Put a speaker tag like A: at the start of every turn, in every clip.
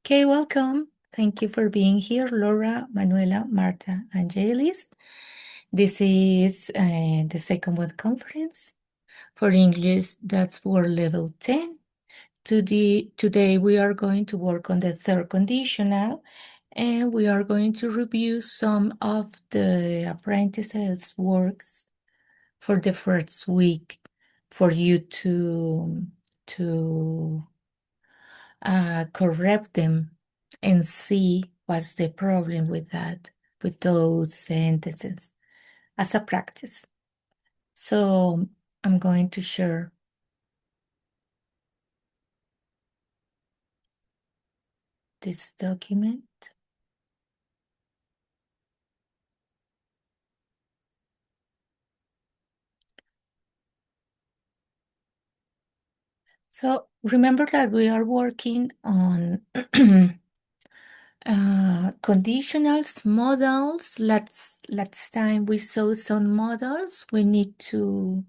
A: Okay, welcome. Thank you for being here, Laura, Manuela, Marta, and Jaylis. This is the second web conference for English. That's for level 10. Today we are going to work on the third conditional, and we are going to review some of the apprentices' works for the first week for you to correct them and see what's the problem with that, with those sentences as a practice. So I'm going to share this document. So remember that we are working on conditionals, modals. Last time we saw some models. We need to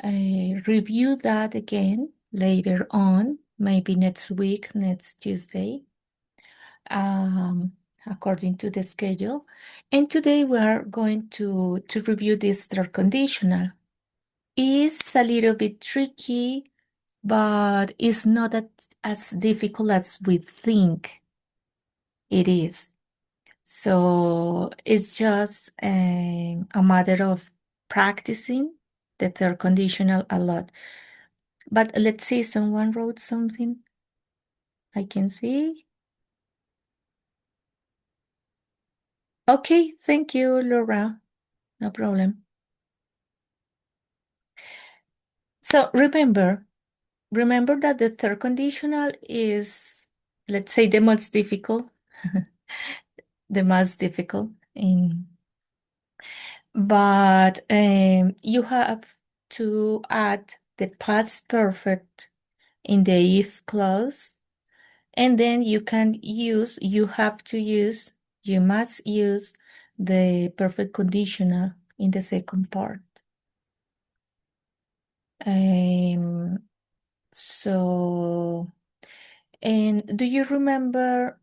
A: review that again later on, maybe next week, next Tuesday, according to the schedule. And today we are going to review this third conditional. It's a little bit tricky, but it's not as difficult as we think it is. So it's just a matter of practicing the third conditional a lot. But let's see, someone wrote something. I can see. Okay, thank you, Laura. No problem. So remember that the third conditional is, let's say, the most difficult, the most difficult in, but you have to add the past perfect in the if clause, and then you must use the perfect conditional in the second part. So, and do you remember,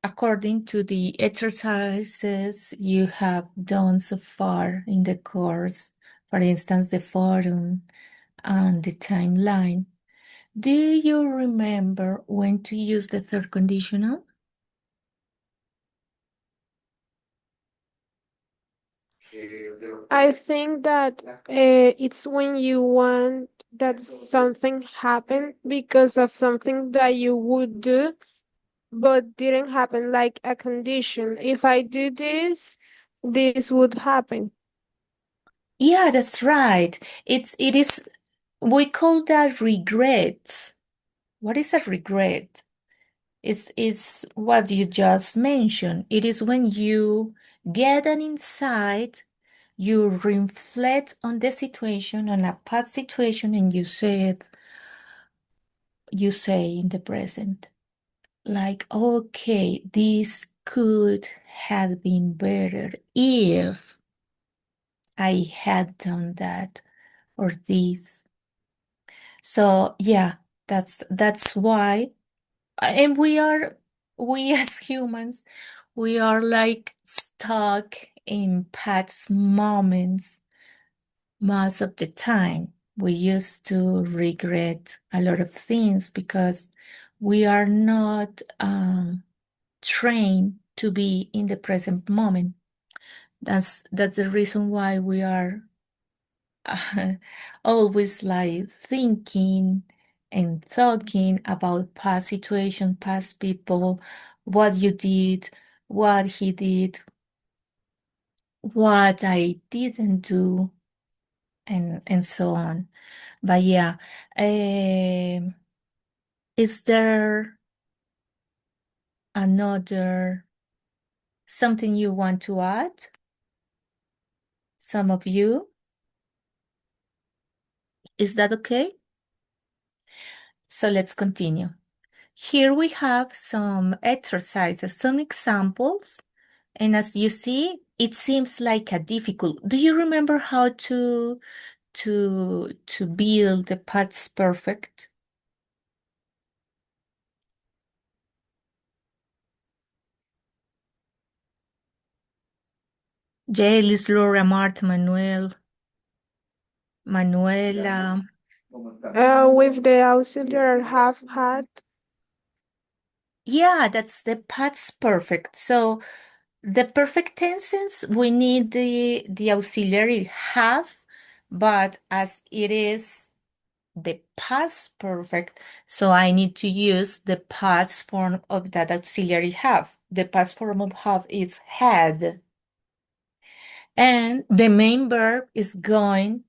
A: according to the exercises you have done so far in the course, for instance, the forum and the timeline, do you remember when to use the third conditional?
B: I think that it's when you want that something happen because of something that you would do but didn't happen, like a condition. If I do this, this would happen.
A: Yeah, that's right. It is, we call that regret. What is a regret? Is what you just mentioned. It is when you get an insight, you reflect on the situation, on a past situation, and you say in the present, like, okay, this could have been better if I had done that or this. So yeah, that's why. And we as humans, we are like stuck in past moments most of the time. We used to regret a lot of things because we are not trained to be in the present moment. That's the reason why we are always like thinking and talking about past situation, past people, what you did, what he did, what I didn't do, and so on. But yeah, is there another something you want to add? Some of you? Is that okay? So let's continue. Here we have some exercises, some examples. And as you see, it seems like a difficult. Do you remember how to build the past perfect? Jelis, Laura, Marta, Manuel, Manuela.
B: With the auxiliary have had.
A: Yeah, that's the past perfect. So the perfect tenses, we need the auxiliary have, but as it is the past perfect, so I need to use the past form of that auxiliary have. The past form of have is had, and the main verb is going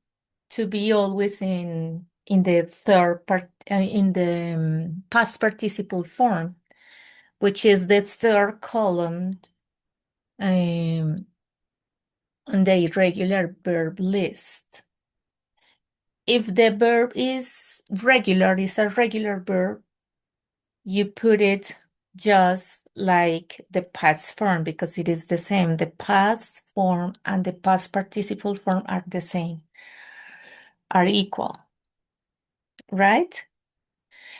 A: to be always in the third part in the past participle form, which is the third column um, on the irregular verb list. If the verb is regular, is a regular verb, you put it just like the past form because it is the same. The past form and the past participle form are the same, are equal, right?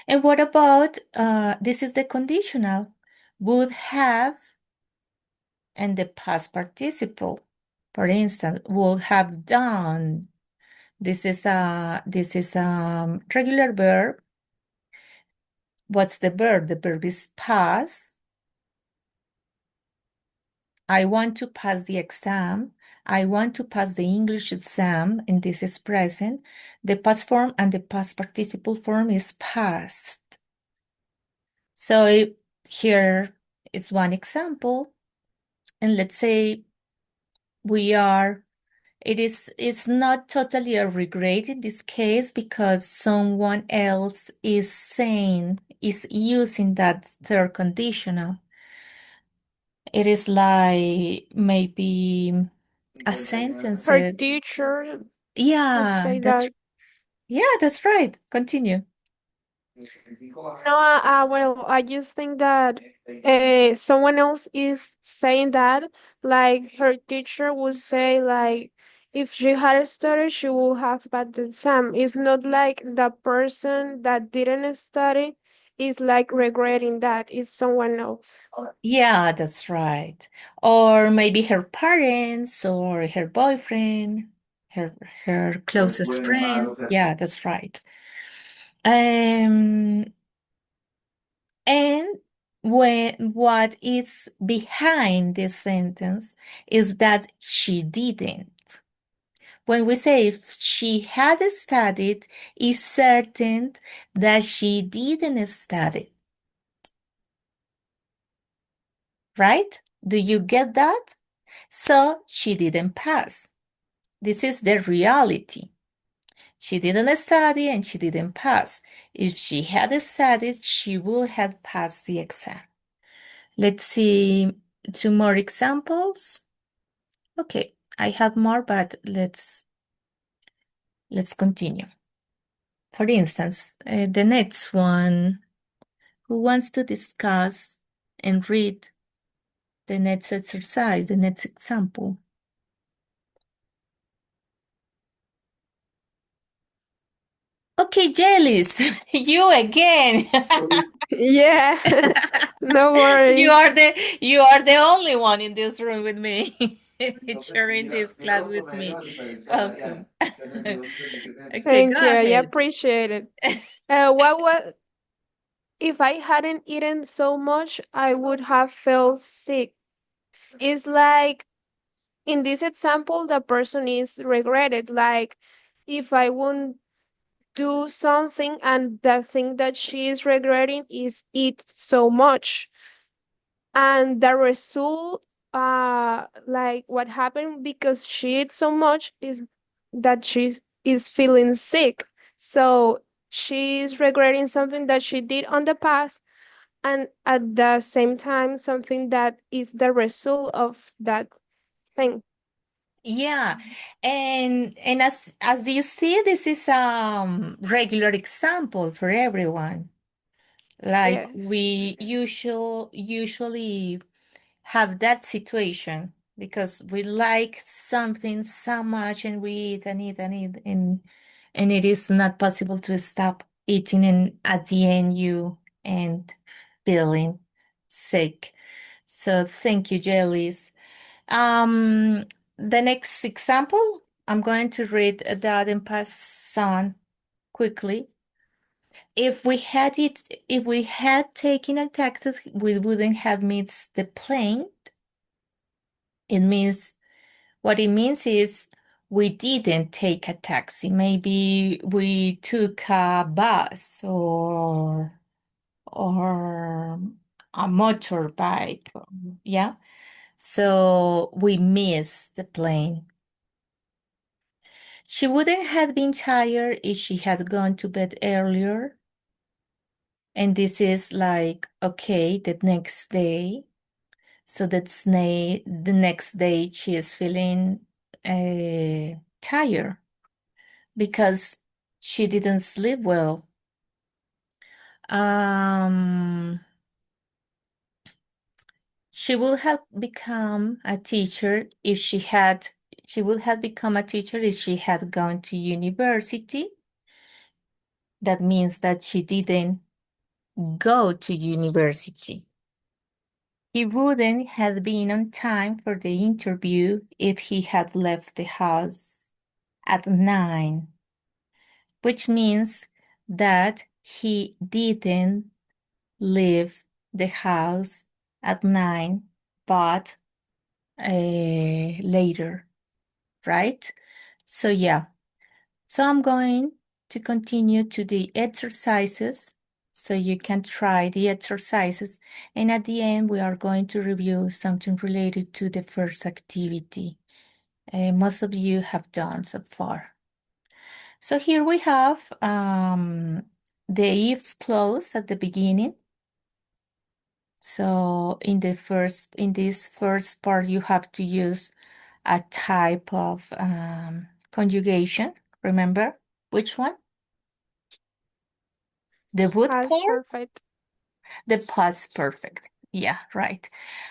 A: And what about this is the conditional, would have and the past participle. For instance, would have done. This is a regular verb. What's the verb? The verb is pass. I want to pass the exam. I want to pass the English exam, and this is present. The past form and the past participle form is past. So here it's one example. And let's say we are, it's not totally a regret in this case because someone else is using that third conditional. It is like maybe a sentence
B: Her
A: said,
B: teacher would
A: yeah,
B: say that.
A: that's right. Continue.
B: No, well, I just think that someone else is saying that, like her teacher would say, like if she had studied, she would have passed the exam. It's not like the person that didn't study is like regretting that. It's someone else.
A: Yeah, that's right. Or maybe her parents or her boyfriend, her her closest friends. Yeah, that's right. Um, and when what is behind this sentence is that she didn't. When we say if she had studied, it's certain that she didn't study, right? Do you get that? So she didn't pass. This is the reality. She didn't study and she didn't pass. If she had studied, she would have passed the exam. Let's see two more examples. Okay, I have more, but let's continue. For instance, the next one, who wants to discuss and read the next exercise, the next example? Okay, Jellies, you again.
B: Yeah, no
A: You
B: worries.
A: are the only one in this room with me, sharing this class with me. Welcome. Okay, go
B: Thank you. I
A: ahead.
B: appreciate it. What if I hadn't eaten so much, I would have felt sick. It's like in this example, the person is regretted. Like if I won't do something and the thing that she is regretting is eat so much. And the result, like what happened because she ate so much is that she is feeling sick. So she is regretting something that she did on the past and at the same time something that is the result of that thing.
A: Yeah, and as you see, this is regular example for everyone. Like
B: Yes.
A: we usually have that situation because we like something so much and we eat and eat and eat and it is not possible to stop eating and at the end you end feeling sick. So thank you, Jellies. Um, the next example, I'm going to read that in passant quickly. If we had taken a taxi, we wouldn't have missed the plane. It means What it means is we didn't take a taxi. Maybe we took a bus or a motorbike. Yeah. So we missed the plane. She wouldn't have been tired if she had gone to bed earlier. And this is like, okay, the next day. So the next day she is feeling tired because she didn't sleep well. Um, she would have become a teacher if she would have become a teacher if she had gone to university. That means that she didn't go to university. He wouldn't have been on time for the interview if he had left the house at 9, which means that he didn't leave the house at 9, but later, right? So, yeah. So, I'm going to continue to the exercises so you can try the exercises. And at the end, we are going to review something related to the first activity most of you have done so far. So, here we have the if clause at the beginning. So in this first part, you have to use a type of conjugation. Remember which one? The would
B: Past
A: part?
B: perfect.
A: The past perfect. Yeah, right.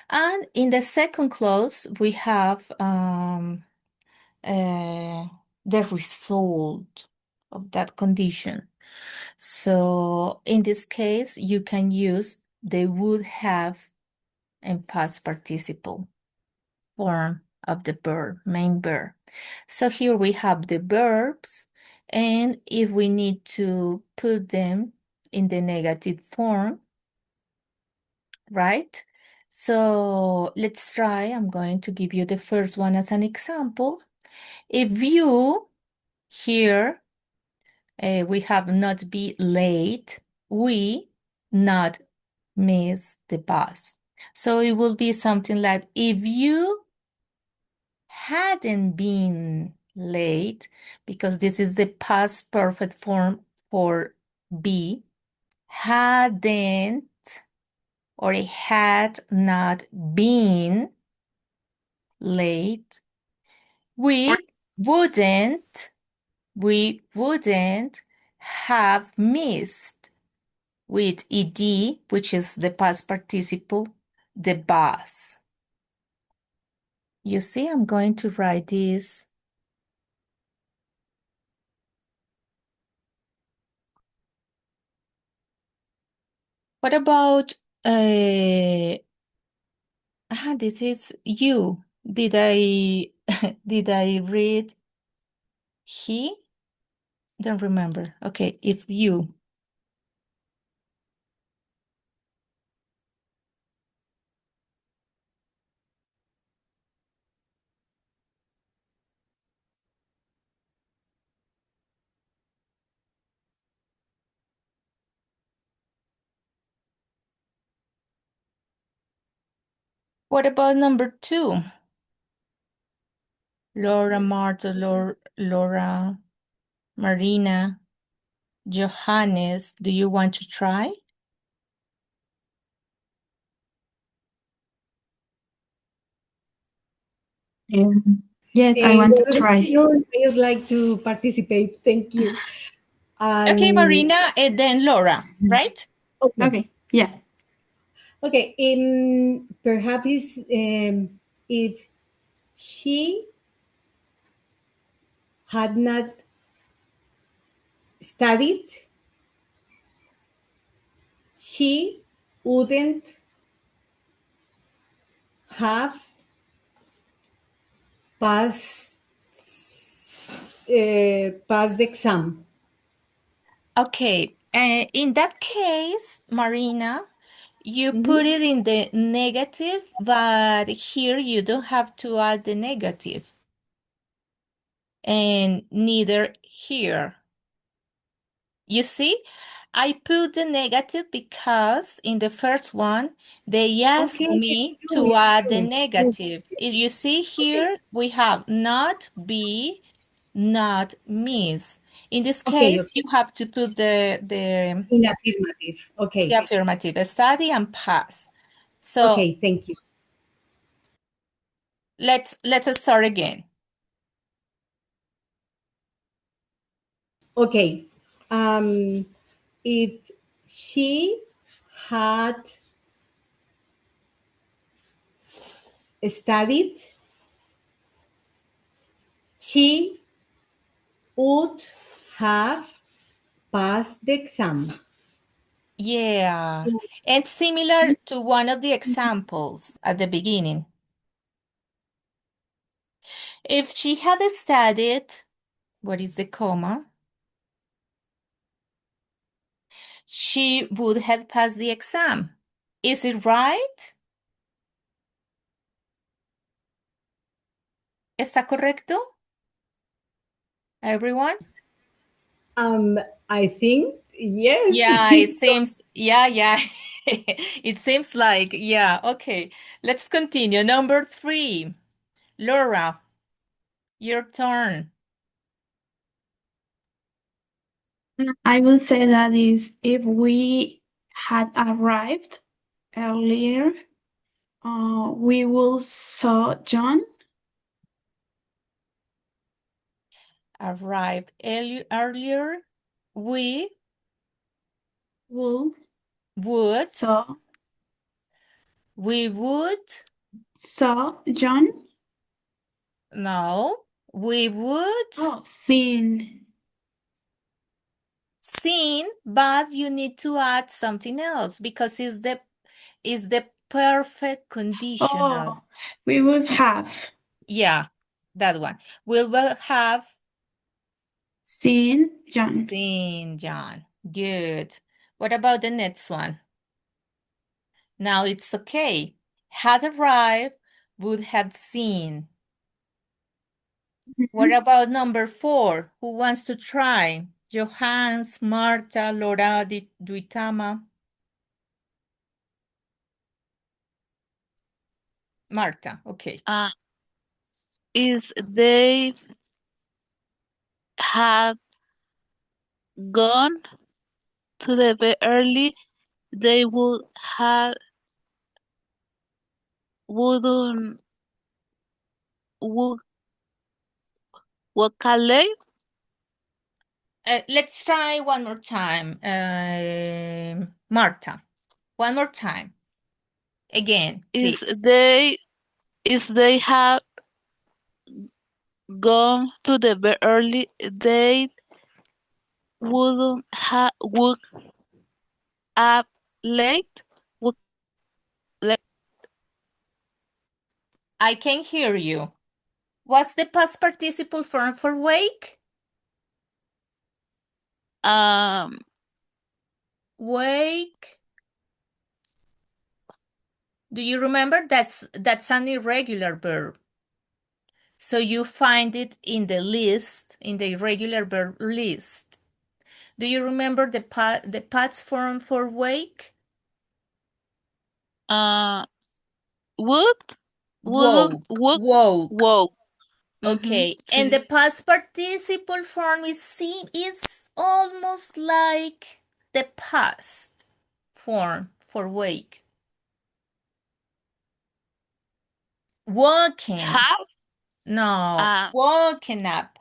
A: And in the second clause, we have the result of that condition. So in this case, you can use the would have and past participle form of the verb, main verb. So here we have the verbs, and if we need to put them in the negative form, right? So let's try. I'm going to give you the first one as an example. If you here, we have not be late, we not miss the bus. So it will be something like if you hadn't been late, because this is the past perfect form for be, hadn't or had not been late, we wouldn't, we wouldn't have missed with ed, which is the past participle, the bus. You see, I'm going to write this. What about this is you. Did I did I read he? Don't remember. Okay, it's you. What about number 2? Laura, Marta, Laura, Marina, Johannes. Do you want to try?
C: Yes, I want to
D: Good
C: try.
D: afternoon. I would like to participate. Thank you.
A: Okay, Marina, and then Laura, right?
D: Okay.
C: Okay, yeah.
D: Okay. Perhaps if she had not studied, she wouldn't have pass pass the exam.
A: Okay, in that case, Marina, you put
D: Mhm.
A: it in the negative, but here you don't have to add the negative, and neither here. You see, I put the negative because in the first one, they asked
D: Okay,
A: me
D: thank
A: to
D: you.
A: add the
D: Yes, yes,
A: negative.
D: yes.
A: If you see
D: Okay,
A: here, we have not be, not miss. In this
D: okay,
A: case,
D: okay.
A: you have to put
D: In affirmative.
A: the
D: Okay,
A: affirmative, study and pass. So
D: okay, thank you.
A: let's start again.
D: Okay. Um, if she had studied, she would have passed the exam.
A: Yeah, and similar to one of the examples at the beginning. If she had studied, what is the comma? She would have passed the exam. Is it right? ¿Está correcto? Everyone?
D: Um, I think yes.
A: Yeah, it seems, yeah. It seems like, yeah, okay. Let's continue. Number 3. Laura, your turn.
C: I will say that is if we had arrived earlier, we will saw John.
A: Arrived earlier. We
C: Will
A: would,
C: saw
A: we would,
C: saw John.
A: no, we would
C: Oh, seen.
A: seen, but you need to add something else because it's the perfect conditional.
C: Oh, we would have
A: Yeah, that one. We will have
C: seen John.
A: seen John. Good. What about the next one? Now it's okay. Had arrived, would have seen. What
C: Mhm.
A: about number 4? Who wants to try? Johannes, Marta, Laura, Duitama. Marta, okay.
E: Is they had gone to the bed early, they wouldn't would woke late.
A: Let's try one more time. Marta, one more time. Again,
E: Is
A: please.
E: they had gone to the bed early, they wouldn't have woke up late. Woke late.
A: I can hear you. What's the past participle form for wake?
E: Um,
A: Wake. Do you remember? That's an irregular verb. So you find it in the list, in the irregular verb list. Do you remember the past form for wake?
E: uh, would wouldn't
A: Woke. Woke.
E: woke.
A: Okay. And the
E: Sí.
A: past participle form is almost like the past form for wake. Woken.
E: Have.
A: No,
E: Uh,
A: woken up.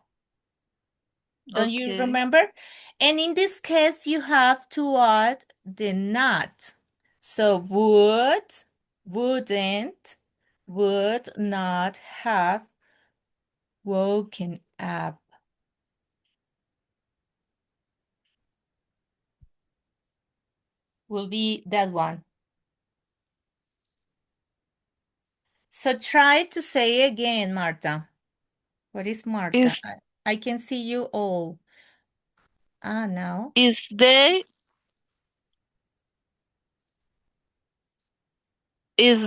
A: Don't you
E: okay.
A: remember? And in this case, you have to add the not. So would, wouldn't, would not have woken up. Will be that one. So try to say again, Marta. What is Marta?
E: Is
A: I can see you all. Now.
E: is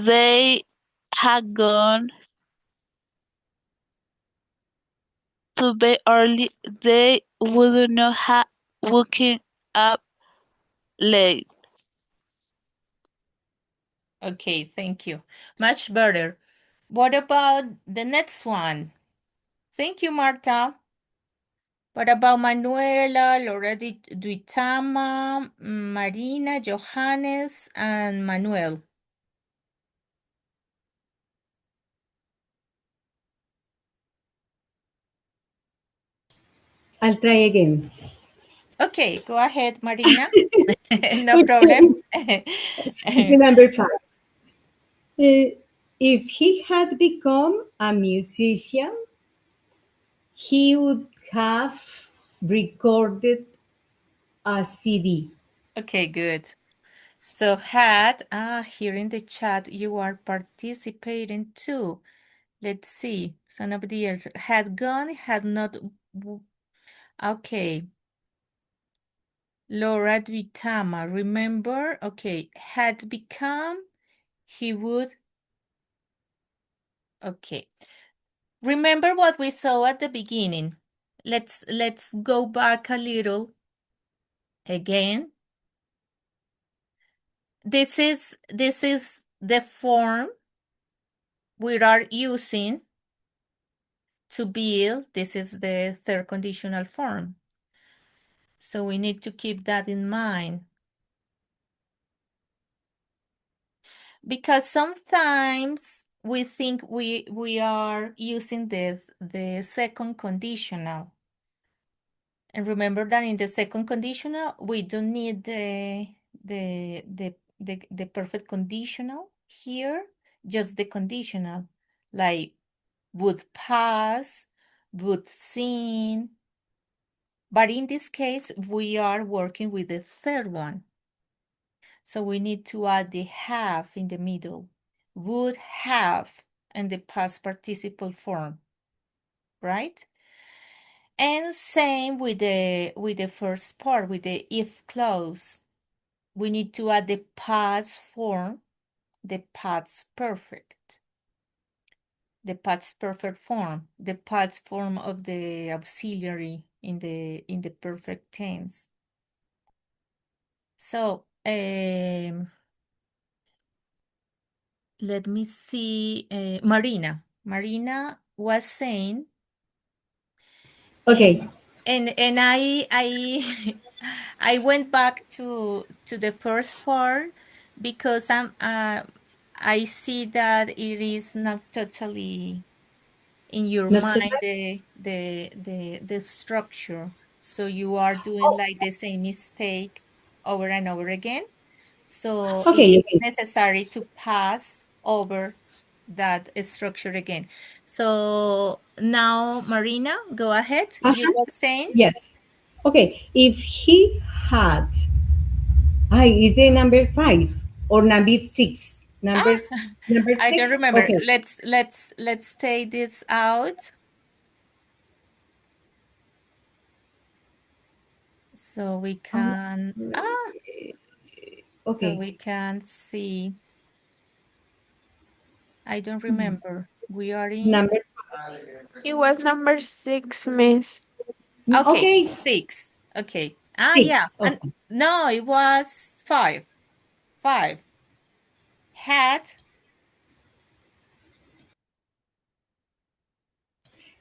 E: they had gone to bed early, they would not have woken up late.
A: Okay, thank you. Much better. What about the next one? Thank you, Marta. What about Manuela, Laura Duitama, Marina, Johannes, and Manuel?
D: I'll try again.
A: Okay, go ahead, Marina. No
D: Okay.
A: problem.
D: The number 5. If he had become a musician, he would have recorded a CD.
A: Okay, good. So had, here in the chat, you are participating too. Let's see, somebody else had gone, had not. Okay. Laura Duitama, remember? Okay, had become, he would. Okay. Remember what we saw at the beginning. Let's go back a little again. This is the form we are using to build. This is the third conditional form. So we need to keep that in mind. Because sometimes we think we are using the second conditional. And remember that in the second conditional, we don't need the perfect conditional here, just the conditional, like would pass, would seen. But in this case, we are working with the third one. So we need to add the have in the middle. Would have and the past participle form, right? And same with the first part, with the if clause. We need to add the past form, the past perfect. The past perfect form, the past form of the auxiliary in the perfect tense. So let me see. Marina was saying.
D: Okay.
A: And I I went back to the first part because I see that it is not totally in your
D: Not
A: mind
D: correct?
A: the structure. So you are doing like the same mistake over and over again. So it
D: Okay,
A: is
D: okay.
A: necessary to pass over that structure again. So now, Marina, go ahead. You
D: Uh-huh.
A: were saying?
D: Yes. Okay. If he had, is the number 5 or number 6?
A: Ah,
D: Number
A: I don't
D: 6?
A: remember.
D: Okay.
A: Let's take this out. So we can so
D: Okay.
A: we can see. I don't remember. We are in
D: Number
B: It was number 6, miss.
A: okay,
D: okay.
A: 6. Okay.
D: 6.
A: Yeah. And
D: Okay.
A: no, it was 5. 5. Had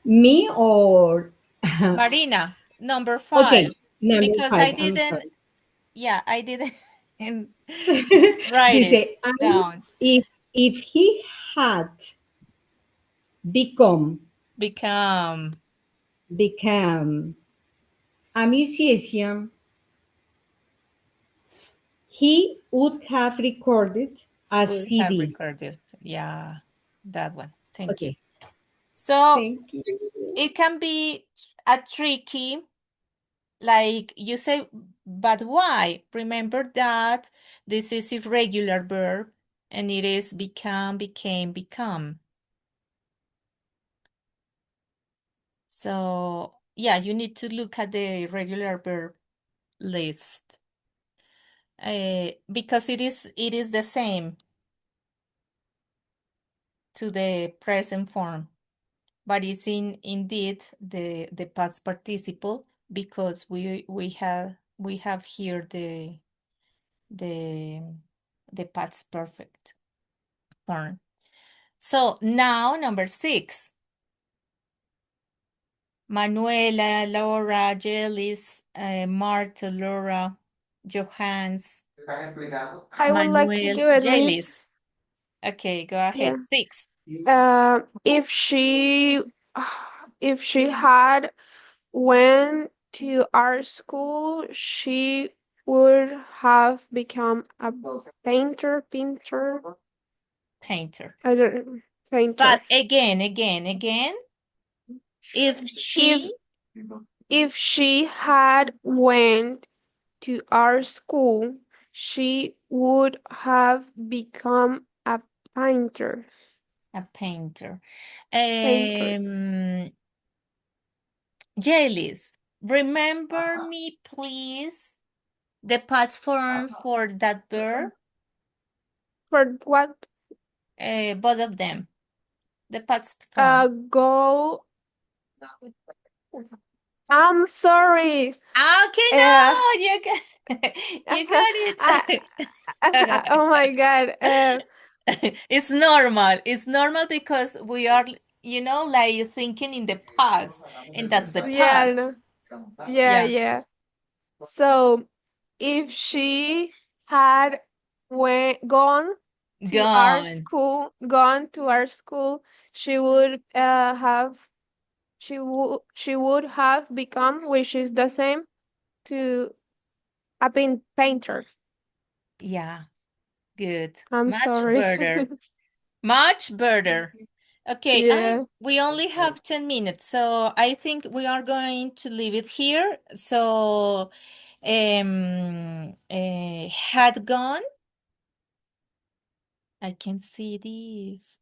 D: Me or
A: Marina, number 5.
D: okay, number
A: Because I
D: 5. I'm
A: didn't,
D: sorry.
A: yeah, I didn't write it
D: Dice,
A: down.
D: if he had become
A: Become,
D: become a musician, he would have recorded a
A: will have
D: CD.
A: recorded. Yeah, that one. Thank you.
D: Okay.
A: So
D: Thank you.
A: it can be a tricky, like you say, but why? Remember that this is irregular verb and it is become, became, become. So yeah, you need to look at the regular verb list because it is the same to the present form, but it's indeed the past participle because we have here the the past perfect form. So now number 6. Manuela, Laura, Jelis, Marta, Laura, Johans,
B: I would like to
A: Manuel,
B: do it, Miss.
A: Jelis. Okay, go ahead.
B: Yeah.
A: 6.
B: If she had went to our school, she would have become a painter.
A: Painter.
B: I don't know. Painter.
A: But again, if
B: If
A: she
B: if she had went to our school, she would have become a painter.
A: a painter.
B: Painter.
A: Jelis, remember me, please, the past form for that verb?
B: For what?
A: Both of them. The past form.
B: Go. I'm sorry.
A: Okay, no, you got, you got it.
B: Oh my God.
A: It's normal. It's normal because we are, like thinking in the past, and that's the
B: Yeah,
A: past.
B: no. Yeah,
A: Yeah,
B: yeah. So if she had
A: gone.
B: gone to our school, she would she would have become, which is the same to a painter.
A: Yeah, good.
B: I'm
A: Much
B: sorry.
A: better. Much better. Okay,
B: Yeah.
A: we only have 10 minutes, so I think we are going to leave it here. So, had gone. I can see this.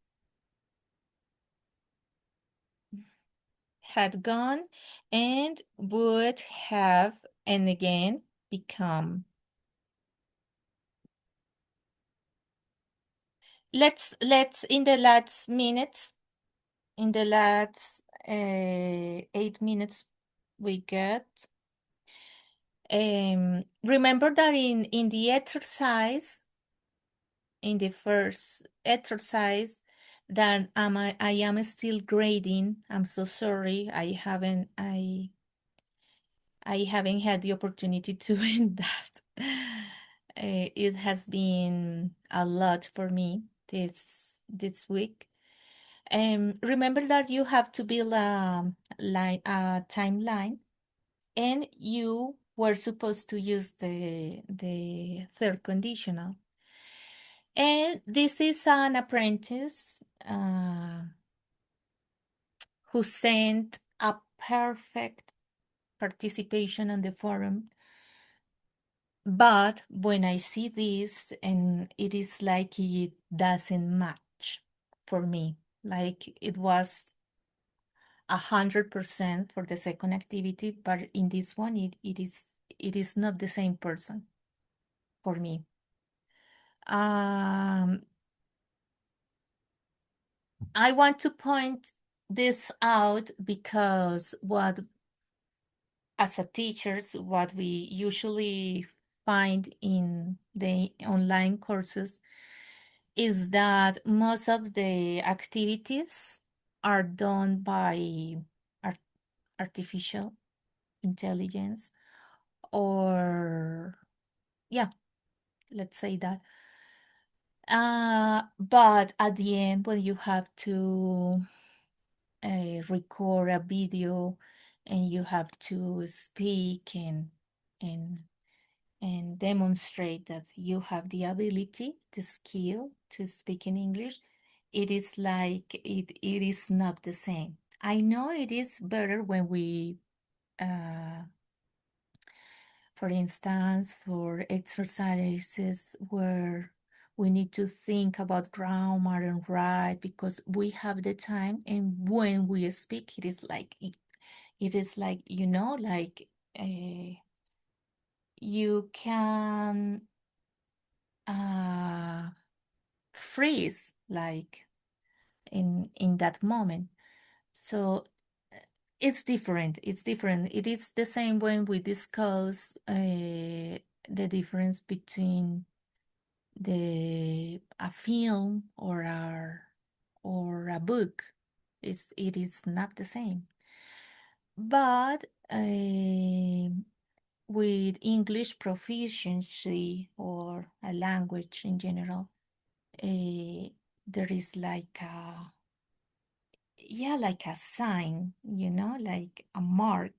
A: Had gone and would have, and again, become. Let's in the last minutes, in the last 8 minutes we get. Remember that in the exercise, in the first exercise, that I am still grading. I'm so sorry. I haven't had the opportunity to end that. It has been a lot for me this week. Remember that you have to build a timeline, and you were supposed to use the third conditional. And this is an apprentice who sent a perfect participation on the forum. But when I see this, and it is like it doesn't match for me, like it was 100% for the second activity, but in this one, it is not the same person for me. I want to point this out because as a teachers, what we usually find in the online courses is that most of the activities are done by artificial intelligence, or yeah, let's say that. But at the end, when you have to record a video and you have to speak and and demonstrate that you have the ability, the skill to speak in English, it is like it is not the same. I know it is better when we, for instance, for exercises where we need to think about grammar and write because we have the time, and when we speak, it is like It is like, like you can freeze like in that moment. So it's different. It's different. It is the same when we discuss the difference between a film or a book. It is not the same. But with English proficiency or a language in general, there is like a sign, like a mark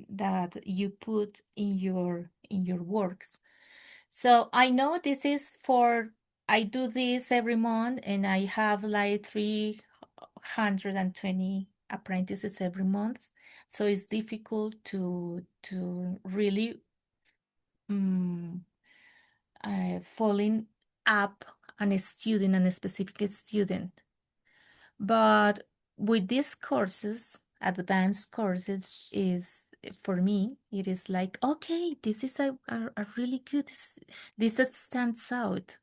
A: that you put in your works. So I know this is I do this every month and I have like 320 apprentices every month. So it's difficult to really following up on a student and a specific student. But with these courses, advanced courses, is for me, it is like, okay, this is a really good, this that stands out,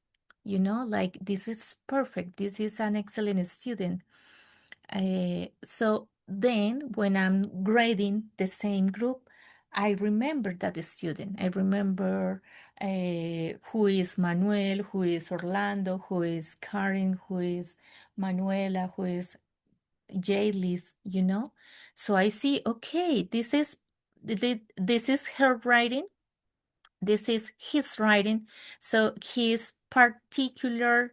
A: like this is perfect. This is an excellent student. So then when I'm grading the same group, I remember that student. I remember who is Manuel, who is Orlando, who is Karen, who is Manuela, who is Jaylis, So I see, okay, this is her writing. This is his writing. So he is particularly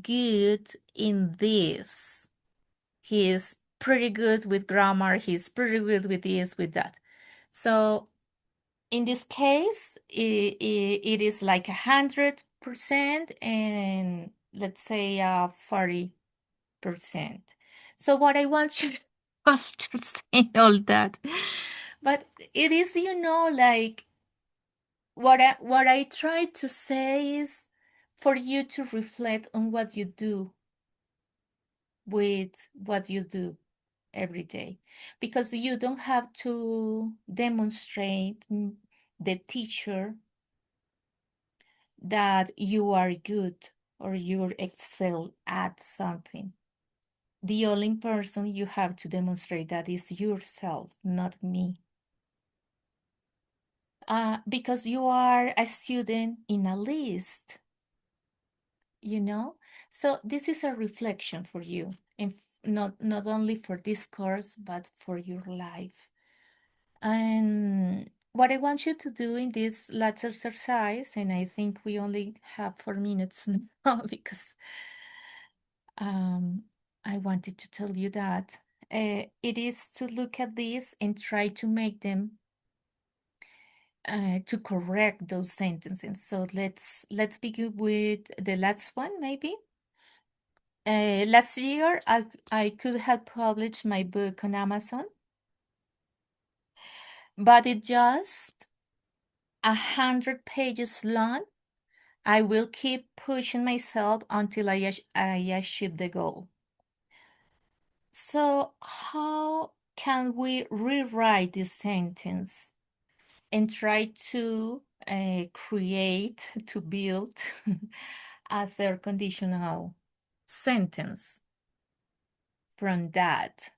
A: good in this. He is pretty good with grammar. He's pretty good with this, with that. So in this case, it is like 100% and let's say 40%. So what I want you after saying all that, but it is, like what I try to say is for you to reflect on what you do with what you do every day, because you don't have to demonstrate the teacher that you are good or you excel at something. The only person you have to demonstrate that is yourself, not me. Because you are a student in a list, So this is a reflection for you, and not only for this course, but for your life. And what I want you to do in this last exercise, and I think we only have 4 minutes now because I wanted to tell you that it is to look at this and try to make them to correct those sentences. So let's begin with the last one, maybe. Last year, I could have published my book on Amazon, but it just 100 pages long. I will keep pushing myself until I achieve the goal. So how can we rewrite this sentence and try to build a third conditional sentence from that?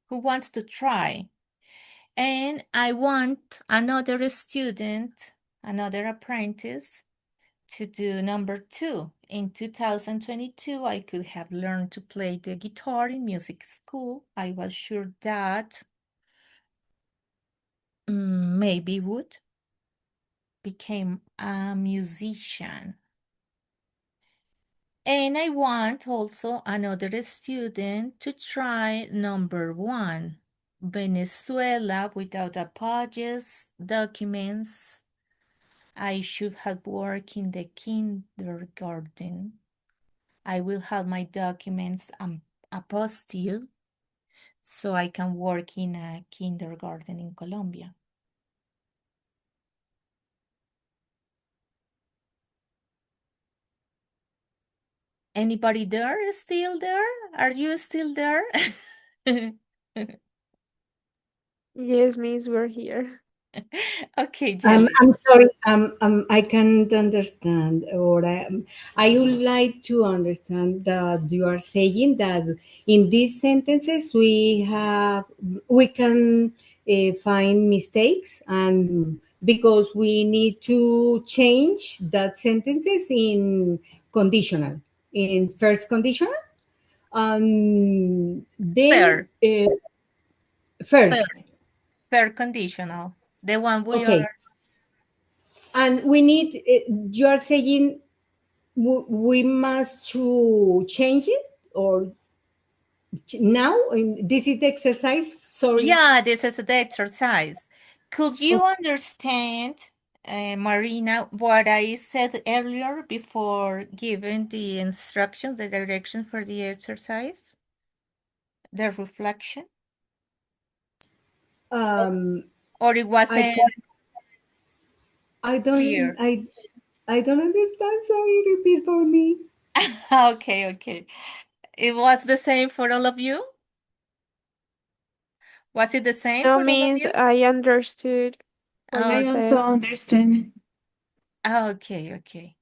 A: Who wants to try? And I want another student, another apprentice, to do number 2. In 2022, I could have learned to play the guitar in music school. I was sure that maybe would become a musician. And I want also another student to try number 1. Venezuela without apologies, documents. I should have worked in the kindergarten. I will have my documents apostille so I can work in a kindergarten in Colombia. Anybody there? Still there? Are you still there?
B: Yes, Miss, we're here.
A: Okay, Jelly.
D: I'm sorry. I can't understand, or I would like to understand that you are saying that in these sentences we can find mistakes, and because we need to change that sentences in conditional, in first conditional, then
A: Third, third,
D: first.
A: third conditional. The one we
D: Okay,
A: are.
D: and we need. You are saying we must to change it, or now this is the exercise, sorry.
A: Yeah, this is the exercise. Could you understand, Marina, what I said earlier before giving the instructions, the direction for the exercise, the reflection,
D: um
A: or it
D: I
A: wasn't
D: can I don't
A: clear?
D: I don't understand, sorry, repeat for me.
A: Okay, okay. It was the same for all of you? Was it the same
B: No,
A: for all of
B: Miss,
A: you?
B: I understood what you
C: I
A: Oh,
C: also
B: said.
C: understand.
A: okay, okay.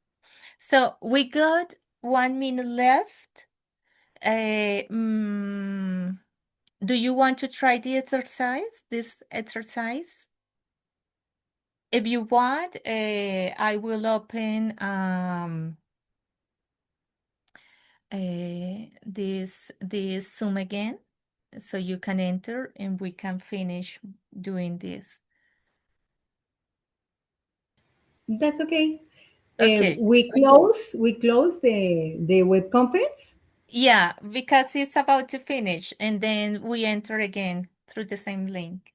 A: So we got 1 minute left. Do you want to try the exercise? This exercise? If you want, I will open this Zoom again, so you can enter and we can finish doing this.
D: That's okay.
A: Okay.
D: We close the web conference.
A: Yeah, because it's about to finish, and then we enter again through the same link.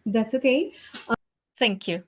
D: That's okay.
A: Thank you.